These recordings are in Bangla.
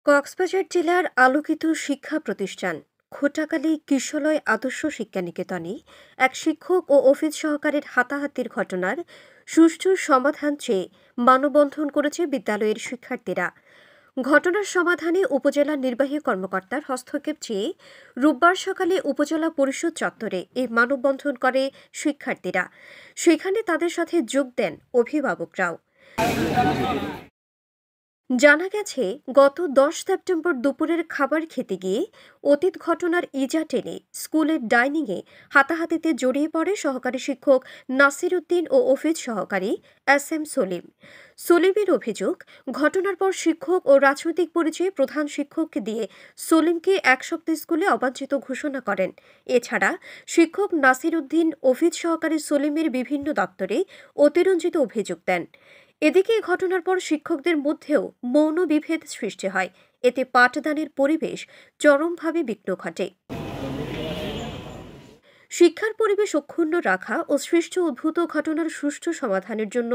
কক্সবাজার জেলার আলোকিত শিক্ষা প্রতিষ্ঠান খোটাকালী কিশলয় আদর্শ শিক্ষানিকেতনে এক শিক্ষক ও অফিস সহকারীর হাতাহাতির ঘটনার সুষ্ঠু সমাধান চেয়ে মানববন্ধন করেছে বিদ্যালয়ের শিক্ষার্থীরা। ঘটনার সমাধানে উপজেলা নির্বাহী কর্মকর্তার হস্তক্ষেপ চেয়ে রোববার সকালে উপজেলা পরিষদ চত্বরে এই মানববন্ধন করে শিক্ষার্থীরা। সেখানে তাদের সাথে যোগ দেন অভিভাবকরাও। জানা গেছে, গত ১০ সেপ্টেম্বর দুপুরের খাবার খেতে গিয়ে অতীত ঘটনার ইজা টেনে স্কুলের ডাইনিংয়ে হাতাহাতিতে জড়িয়ে পড়ে সহকারী শিক্ষক নাসির উদ্দিন ও অফিস সহকারী এস এম সলিম। সলিমের অভিযোগ, ঘটনার পর শিক্ষক ও রাজনৈতিক পরিচয়ে প্রধান শিক্ষককে দিয়ে সলিমকে এক সপ্তাহ স্কুলে অবাঞ্ছিত ঘোষণা করেন। এছাড়া শিক্ষক নাসির উদ্দিন অফিস সহকারী সলিমের বিভিন্ন দপ্তরে অতিরঞ্জিত অভিযোগ দেন। এদিকে ঘটনার পর শিক্ষকদের মধ্যেও মৌন বিভেদ সৃষ্টি হয়। এতে পাঠদানের পরিবেশ চরমভাবে বিঘ্ন ঘটে। শিক্ষার পরিবেশ অক্ষুণ্ণ রাখা ও সৃষ্ট উদ্ভূত ঘটনার সুষ্ঠু সমাধানের জন্য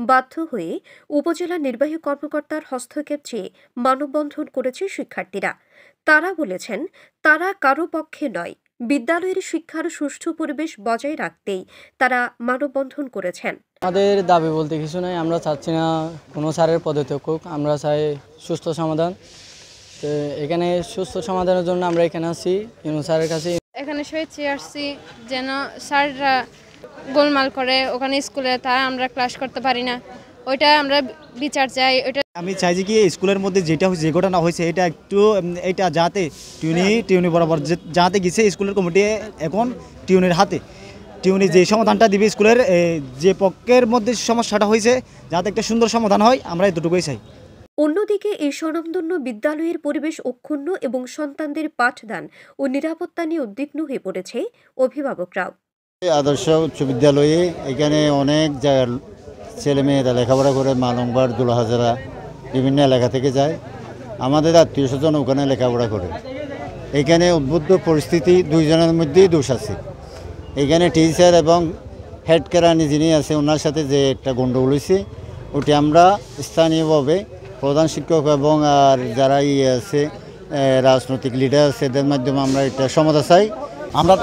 বাধ্য হয়ে উপজেলা নির্বাহী কর্মকর্তার হস্তক্ষেপ চেয়ে মানববন্ধন করেছে শিক্ষার্থীরা। তারা বলেছেন, তারা কারো পক্ষে নয়, বিদ্যালয়ের শিক্ষার সুষ্ঠু পরিবেশ বজায় রাখতেই তারা মানববন্ধন করেছেন। আমাদের দাবি বলতে কিছু নাই, আমরা চাচ্ছি না কোনো স্যারের পদত্যাগ হোক, আমরা চাই সুস্থ সমাধান। তো এখানে সুস্থ সমাধানের জন্য আমরা এখানে আসছি স্যারের কাছে। এখানে সবাই আসছি যেন স্যাররা গোলমাল করে ওখানে স্কুলে, তাই আমরা ক্লাস করতে পারি না, ওইটা আমরা বিচার চাই। ওইটা আমি চাই যে কি স্কুলের মধ্যে যেটা হয়েছে, যে ঘটনা হয়েছে, এটা একটু এটা যাতে টিউনি বরাবর যাতে গেছে স্কুলের কমিটি, এখন টিউনির হাতে, টিউনি যে সমাধানটা দিবে স্কুলের যে পক্ষের মধ্যে সমস্যাটা হয়েছে, যাতে একটা সুন্দর সমাধান হয়, আমরা এতটুকুই চাই। অন্যদিকে এই স্বনামধন্য বিদ্যালয়ের পরিবেশ অক্ষুণ্ণ এবং সন্তানদের পাঠদান ও নিরাপত্তা নিয়ে উদ্বিগ্ন হয়ে পড়েছে অভিভাবকরাও। আদর্শ উচ্চ বিদ্যালয়ে এখানে অনেক জায়গার ছেলে মেয়েরা লেখাপড়া করে, মালংবার, দুলাহাজারা বিভিন্ন এলাকা থেকে যায়। আমাদের আত্মীয় স্বজন ওখানে লেখাপড়া করে। এখানে উদ্বুদ্ধ পরিস্থিতি, দুইজনের মধ্যেই দোষ আছে। এখানে টিচার এবং হেড কেরানি যিনি আছে, ওনার সাথে যে একটা গণ্ডগোল হয়েছে, ওটি আমরা স্থানীয়ভাবে প্রধান শিক্ষক এবং আর যারা আছে রাজনৈতিক লিডার আছে, এদের মাধ্যমে আমরা এটা সমাধান চাই। আমরা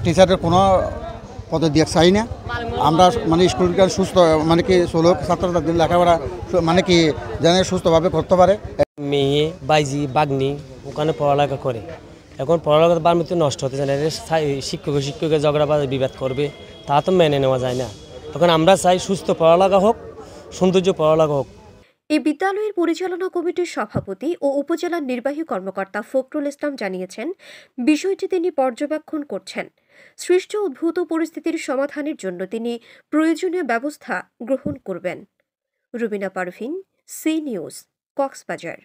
টিচারের কোনো পদত্যাগ চাই না। আমরা স্কুলটা সুস্থ কি চলুক, ছাত্ররা লেখাপড়া কি যেন সুস্থভাবে করতে পারে। মেয়ে বাইজি বাগনি ওখানে পড়ালেখা করে, এখন পড়ালেখা বারমিতে নষ্ট হতে চায় না, শিক্ষকের ঝগড়া বা বিবাদ করবে, তা তো মেনে নেওয়া যায় না। তখন আমরা চাই সুস্থ পড়ালেখা হোক, সৌন্দর্য পড়ালেখা হোক। এই বিদ্যালয়ের পরিচালনা কমিটির সভাপতি ও উপজেলা নির্বাহী কর্মকর্তা ফখরুল ইসলাম জানিয়েছেন, বিষয়টি তিনি পর্যবেক্ষণ করছেন। সৃষ্ট উদ্ভূত পরিস্থিতির সমাধানের জন্য তিনি প্রয়োজনীয় ব্যবস্থা গ্রহণ করবেন। Rubina Parvin, C news, Cox's Bazar.